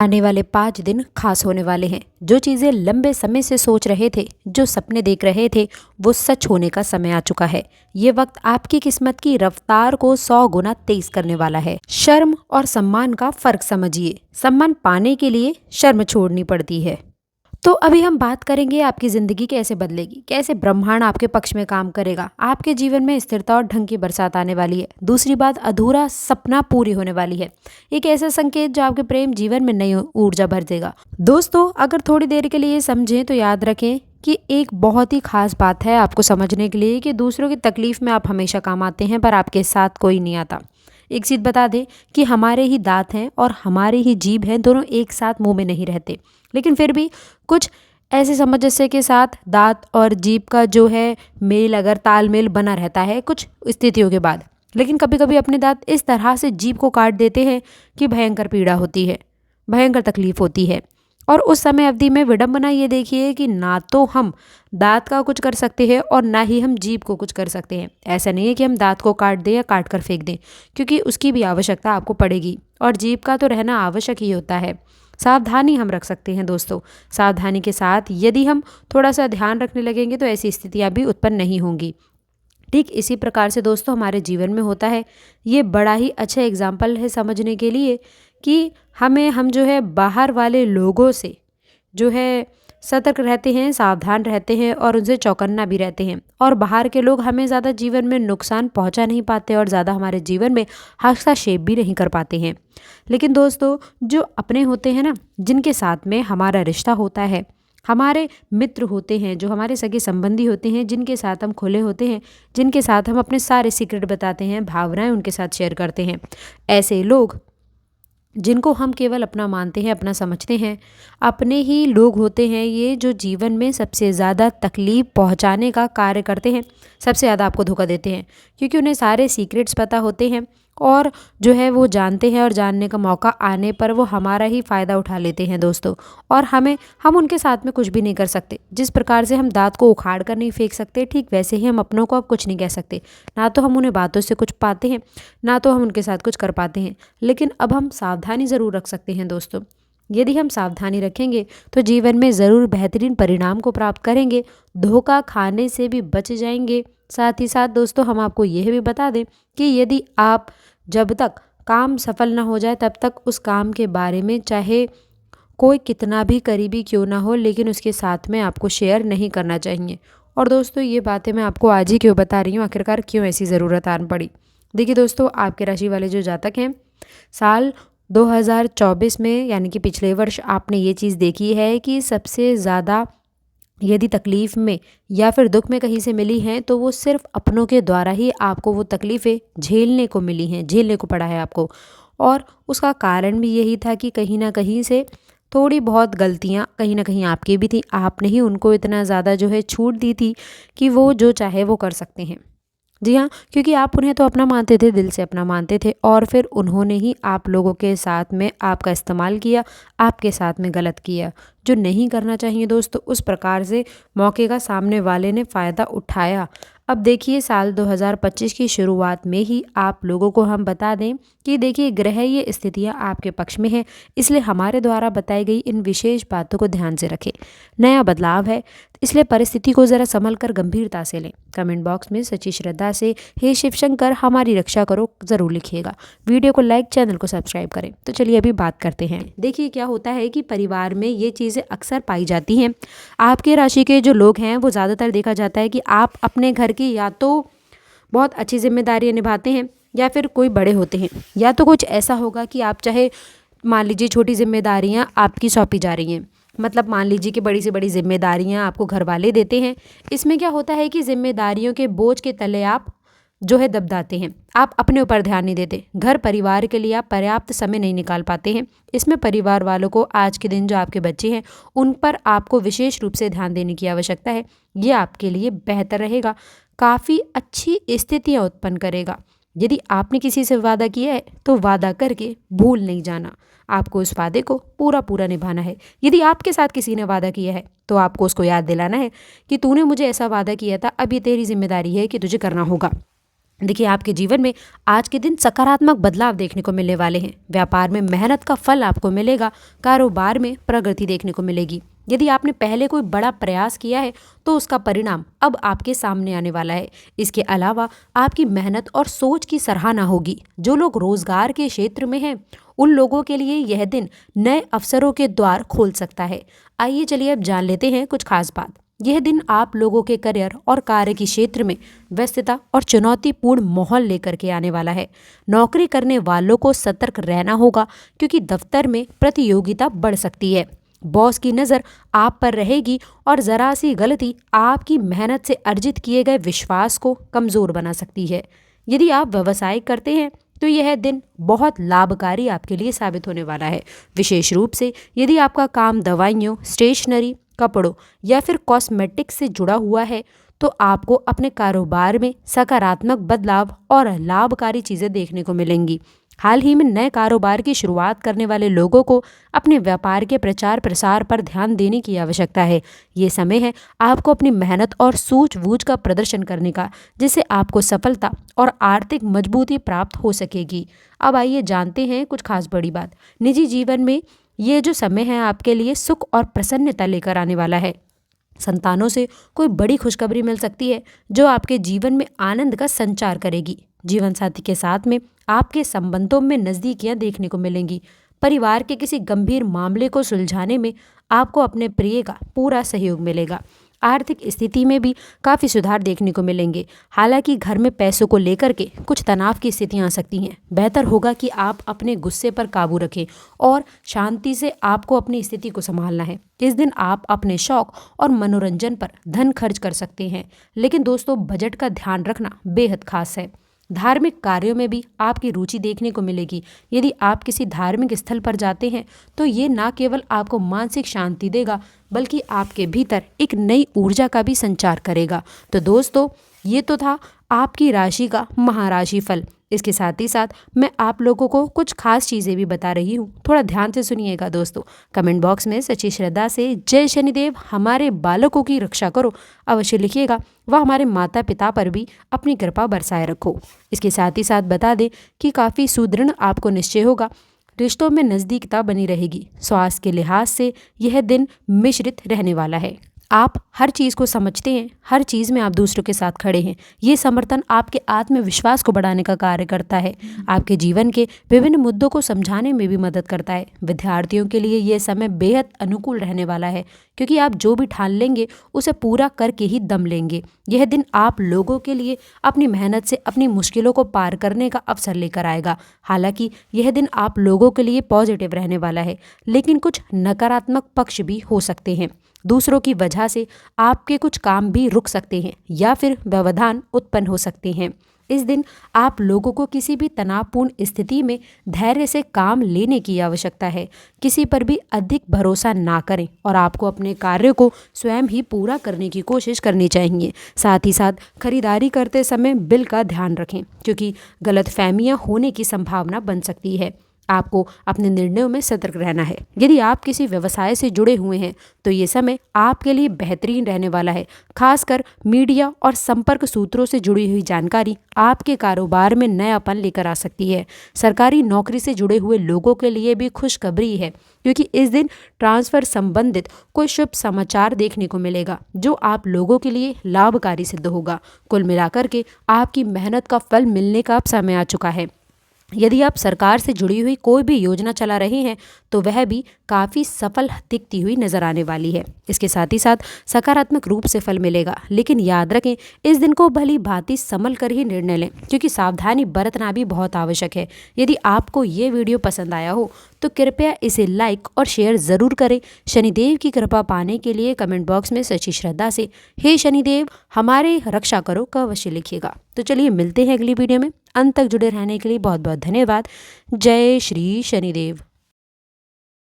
आने वाले 5 दिन खास होने वाले हैं। जो चीज़ें लंबे समय से सोच रहे थे, जो सपने देख रहे थे, वो सच होने का समय आ चुका है। ये वक्त आपकी किस्मत की रफ्तार को 100 गुना तेज करने वाला है। शर्म और सम्मान का फर्क समझिए। सम्मान पाने के लिए शर्म छोड़नी पड़ती है। तो अभी हम बात करेंगे आपकी ज़िंदगी कैसे बदलेगी, कैसे ब्रह्मांड आपके पक्ष में काम करेगा, आपके जीवन में स्थिरता और ढंग की बरसात आने वाली है। दूसरी बात, अधूरा सपना पूरी होने वाली है। एक ऐसा संकेत जो आपके प्रेम जीवन में नई ऊर्जा भर देगा। दोस्तों, अगर थोड़ी देर के लिए समझें तो याद रखें कि एक बहुत ही खास बात है आपको समझने के लिए कि दूसरों की तकलीफ में आप हमेशा काम आते हैं, पर आपके साथ कोई नहीं आता। एक चीज़ बता दें कि हमारे ही दांत हैं और हमारे ही जीभ हैं, दोनों एक साथ मुंह में नहीं रहते। लेकिन फिर भी कुछ ऐसे सामंजस्य के साथ दांत और जीभ का जो है मेल, अगर तालमेल बना रहता है कुछ स्थितियों के बाद। लेकिन कभी कभी अपने दांत इस तरह से जीभ को काट देते हैं कि भयंकर पीड़ा होती है, भयंकर तकलीफ होती है। और उस समय अवधि में विडंबना ये देखिए कि ना तो हम दांत का कुछ कर सकते हैं और ना ही हम जीभ को कुछ कर सकते हैं। ऐसा नहीं है कि हम दांत को काट दें या काट कर फेंक दें, क्योंकि उसकी भी आवश्यकता आपको पड़ेगी और जीभ का तो रहना आवश्यक ही होता है। सावधानी हम रख सकते हैं दोस्तों। सावधानी के साथ यदि हम थोड़ा सा ध्यान रखने लगेंगे तो ऐसी स्थितियां भी उत्पन्न नहीं होंगी। ठीक इसी प्रकार से दोस्तों हमारे जीवन में होता है। ये बड़ा ही अच्छा एग्जाम्पल है समझने के लिए कि हम जो है बाहर वाले लोगों से जो है सतर्क रहते हैं, सावधान रहते हैं और उनसे चौकन्ना भी रहते हैं। और बाहर के लोग हमें ज़्यादा जीवन में नुकसान पहुंचा नहीं पाते और ज़्यादा हमारे जीवन में हस्तक्षेप भी नहीं कर पाते हैं। लेकिन दोस्तों, जो अपने होते हैं ना, जिनके साथ में हमारा रिश्ता होता है, हमारे मित्र होते हैं, जो हमारे सगे संबंधी होते हैं, जिनके साथ हम खुले होते हैं, जिनके साथ हम अपने सारे सीक्रेट बताते हैं, भावनाएं उनके साथ शेयर करते हैं, ऐसे लोग जिनको हम केवल अपना मानते हैं, अपना समझते हैं, अपने ही लोग होते हैं ये, जो जीवन में सबसे ज़्यादा तकलीफ़ पहुंचाने का कार्य करते हैं, सबसे ज़्यादा आपको धोखा देते हैं। क्योंकि उन्हें सारे सीक्रेट्स पता होते हैं और जो है वो जानते हैं और जानने का मौका आने पर वो हमारा ही फ़ायदा उठा लेते हैं दोस्तों। और हम उनके साथ में कुछ भी नहीं कर सकते। जिस प्रकार से हम दांत को उखाड़ कर नहीं फेंक सकते, ठीक वैसे ही हम अपनों को अब कुछ नहीं कह सकते। ना तो हम उन्हें बातों से कुछ पाते हैं, ना तो हम उनके साथ कुछ कर पाते हैं। लेकिन अब हम सावधानी ज़रूर रख सकते हैं दोस्तों। यदि हम सावधानी रखेंगे तो जीवन में ज़रूर बेहतरीन परिणाम को प्राप्त करेंगे, धोखा खाने से भी बच जाएंगे। साथ ही साथ दोस्तों, हम आपको यह भी बता दें कि यदि आप जब तक काम सफल ना हो जाए तब तक उस काम के बारे में चाहे कोई कितना भी करीबी क्यों ना हो, लेकिन उसके साथ में आपको शेयर नहीं करना चाहिए। और दोस्तों, ये बातें मैं आपको आज ही क्यों बता रही हूँ, आखिरकार क्यों ऐसी ज़रूरत आन पड़ी। देखिए दोस्तों, आपके राशि वाले जो जातक हैं, साल 2024 में यानी कि पिछले वर्ष आपने ये चीज़ देखी है कि सबसे ज़्यादा यदि तकलीफ़ में या फिर दुख में कहीं से मिली हैं तो वो सिर्फ अपनों के द्वारा ही आपको वो तकलीफ़ें झेलने को मिली हैं, झेलने को पड़ा है आपको। और उसका कारण भी यही था कि कहीं ना कहीं से थोड़ी बहुत गलतियाँ कहीं ना कहीं आपकी भी थी। आपने ही उनको इतना ज़्यादा जो है छूट दी थी कि वो जो चाहे वो कर सकते हैं। जी हाँ, क्योंकि आप उन्हें तो अपना मानते थे, दिल से अपना मानते थे, और फिर उन्होंने ही आप लोगों के साथ में आपका इस्तेमाल किया, आपके साथ में गलत किया, जो नहीं करना चाहिए दोस्तों। उस प्रकार से मौके का सामने वाले ने फ़ायदा उठाया। अब देखिए, साल 2025 की शुरुआत में ही आप लोगों को हम बता दें कि देखिए, ग्रह ये स्थितियाँ आपके पक्ष में हैं, इसलिए हमारे द्वारा बताई गई इन विशेष बातों को ध्यान से रखें। नया बदलाव है, इसलिए परिस्थिति को ज़रा संभल कर गंभीरता से लें। कमेंट बॉक्स में सच्ची श्रद्धा से हे शिव शंकर हमारी रक्षा करो ज़रूर लिखिएगा। वीडियो को लाइक, चैनल को सब्सक्राइब करें। तो चलिए अभी बात करते हैं। देखिए, क्या होता है कि परिवार में ये चीज़ें अक्सर पाई जाती हैं। आपके राशि के जो लोग हैं वो ज़्यादातर देखा जाता है कि आप अपने घर की या तो बहुत अच्छी जिम्मेदारियाँ निभाते हैं या फिर कोई बड़े होते हैं, या तो कुछ ऐसा होगा कि आप चाहे मान लीजिए छोटी जिम्मेदारियाँ आपकी सौंपी जा रही हैं, मतलब मान लीजिए कि बड़ी से बड़ी जिम्मेदारियां आपको घर वाले देते हैं। इसमें क्या होता है कि जिम्मेदारियों के बोझ के तले आप जो है दबदाते हैं, आप अपने ऊपर ध्यान नहीं देते, घर परिवार के लिए आप पर्याप्त समय नहीं निकाल पाते हैं। इसमें परिवार वालों को आज के दिन जो आपके बच्चे हैं उन पर आपको विशेष रूप से ध्यान देने की आवश्यकता है। ये आपके लिए बेहतर रहेगा, काफ़ी अच्छी स्थितियाँ उत्पन्न करेगा। यदि आपने किसी से वादा किया है तो वादा करके भूल नहीं जाना, आपको उस वादे को पूरा पूरा निभाना है। यदि आपके साथ किसी ने वादा किया है तो आपको उसको याद दिलाना है कि तूने मुझे ऐसा वादा किया था, अब ये तेरी जिम्मेदारी है कि तुझे करना होगा। देखिए, आपके जीवन में आज के दिन सकारात्मक बदलाव देखने को मिलने वाले हैं। व्यापार में मेहनत का फल आपको मिलेगा। कारोबार में प्रगति देखने को मिलेगी। यदि आपने पहले कोई बड़ा प्रयास किया है तो उसका परिणाम अब आपके सामने आने वाला है। इसके अलावा आपकी मेहनत और सोच की सराहना होगी। जो लोग रोजगार के क्षेत्र में हैं उन लोगों के लिए यह दिन नए अवसरों के द्वार खोल सकता है। आइए चलिए अब जान लेते हैं कुछ खास बात। यह दिन आप लोगों के करियर और कार्य के क्षेत्र में व्यस्तता और चुनौतीपूर्ण माहौल लेकर के आने वाला है। नौकरी करने वालों को सतर्क रहना होगा क्योंकि दफ्तर में प्रतियोगिता बढ़ सकती है। बॉस की नज़र आप पर रहेगी और ज़रा सी गलती आपकी मेहनत से अर्जित किए गए विश्वास को कमज़ोर बना सकती है। यदि आप व्यवसाय करते हैं तो यह दिन बहुत लाभकारी आपके लिए साबित होने वाला है। विशेष रूप से यदि आपका काम दवाइयों, स्टेशनरी, कपड़ों या फिर कॉस्मेटिक्स से जुड़ा हुआ है तो आपको अपने कारोबार में सकारात्मक बदलाव और लाभकारी चीज़ें देखने को मिलेंगी। हाल ही में नए कारोबार की शुरुआत करने वाले लोगों को अपने व्यापार के प्रचार प्रसार पर ध्यान देने की आवश्यकता है। ये समय है आपको अपनी मेहनत और सूझबूझ का प्रदर्शन करने का, जिससे आपको सफलता और आर्थिक मजबूती प्राप्त हो सकेगी। अब आइए जानते हैं कुछ खास बड़ी बात। निजी जीवन में ये जो समय है आपके लिए सुख और प्रसन्नता लेकर आने वाला है। संतानों से कोई बड़ी खुशखबरी मिल सकती है जो आपके जीवन में आनंद का संचार करेगी। जीवन साथी के साथ में आपके संबंधों में नज़दीकियां देखने को मिलेंगी। परिवार के किसी गंभीर मामले को सुलझाने में आपको अपने प्रिय का पूरा सहयोग मिलेगा। आर्थिक स्थिति में भी काफ़ी सुधार देखने को मिलेंगे। हालांकि घर में पैसों को लेकर के कुछ तनाव की स्थितियां आ सकती हैं। बेहतर होगा कि आप अपने गुस्से पर काबू रखें और शांति से आपको अपनी स्थिति को संभालना है। इस दिन आप अपने शौक और मनोरंजन पर धन खर्च कर सकते हैं, लेकिन दोस्तों बजट का ध्यान रखना बेहद खास है। धार्मिक कार्यों में भी आपकी रुचि देखने को मिलेगी। यदि आप किसी धार्मिक स्थल पर जाते हैं तो ये न केवल आपको मानसिक शांति देगा बल्कि आपके भीतर एक नई ऊर्जा का भी संचार करेगा। तो दोस्तों, ये तो था आपकी राशि का महाराशि फल। इसके साथ ही साथ मैं आप लोगों को कुछ खास चीज़ें भी बता रही हूँ, थोड़ा ध्यान से सुनिएगा दोस्तों। कमेंट बॉक्स में सच्ची श्रद्धा से जय शनिदेव हमारे बालकों की रक्षा करो अवश्य लिखिएगा। वह हमारे माता पिता पर भी अपनी कृपा बरसाए रखो। इसके साथ ही साथ बता दें कि काफ़ी सुदृढ़ आपको निश्चय होगा। रिश्तों में नज़दीकता बनी रहेगी। स्वास्थ्य के लिहाज से यह दिन मिश्रित रहने वाला है। आप हर चीज़ को समझते हैं, हर चीज़ में आप दूसरों के साथ खड़े हैं। ये समर्थन आपके आत्मविश्वास को बढ़ाने का कार्य करता है। आपके जीवन के विभिन्न मुद्दों को समझाने में भी मदद करता है। विद्यार्थियों के लिए ये समय बेहद अनुकूल रहने वाला है क्योंकि आप जो भी ठान लेंगे उसे पूरा करके ही दम लेंगे। यह दिन आप लोगों के लिए अपनी मेहनत से अपनी मुश्किलों को पार करने का अवसर लेकर आएगा। हालांकि यह दिन आप लोगों के लिए पॉजिटिव रहने वाला है, लेकिन कुछ नकारात्मक पक्ष भी हो सकते हैं। दूसरों की वजह से आपके कुछ काम भी रुक सकते हैं या फिर व्यवधान उत्पन्न हो सकते हैं। इस दिन आप लोगों को किसी भी तनावपूर्ण स्थिति में धैर्य से काम लेने की आवश्यकता है। किसी पर भी अधिक भरोसा ना करें और आपको अपने कार्य को स्वयं ही पूरा करने की कोशिश करनी चाहिए। साथ ही साथ खरीदारी करते समय बिल का ध्यान रखें क्योंकि गलतफहमियां होने की संभावना बन सकती है। आपको अपने निर्णयों में सतर्क रहना है। यदि आप किसी व्यवसाय से जुड़े हुए हैं तो ये समय आपके लिए बेहतरीन रहने वाला है। खासकर मीडिया और संपर्क सूत्रों से जुड़ी हुई जानकारी आपके कारोबार में नयापन लेकर आ सकती है। सरकारी नौकरी से जुड़े हुए लोगों के लिए भी खुशखबरी है क्योंकि इस दिन ट्रांसफर संबंधित कोई शुभ समाचार देखने को मिलेगा जो आप लोगों के लिए लाभकारी सिद्ध होगा। कुल मिलाकर के आपकी मेहनत का फल मिलने का अब समय आ चुका है। यदि आप सरकार से जुड़ी हुई कोई भी योजना चला रहे हैं तो वह भी काफ़ी सफल दिखती हुई नजर आने वाली है। इसके साथ ही साथ सकारात्मक रूप से फल मिलेगा, लेकिन याद रखें इस दिन को भली भांति संभल कर ही निर्णय लें क्योंकि सावधानी बरतना भी बहुत आवश्यक है। यदि आपको ये वीडियो पसंद आया हो तो कृपया इसे लाइक और शेयर ज़रूर करें। शनिदेव की कृपा पाने के लिए कमेंट बॉक्स में सच्ची श्रद्धा से हे शनिदेव हमारे रक्षा करो का अवश्य लिखिएगा। तो चलिए मिलते हैं अगली वीडियो में। अंत तक जुड़े रहने के लिए बहुत बहुत धन्यवाद। जय श्री शनिदेव।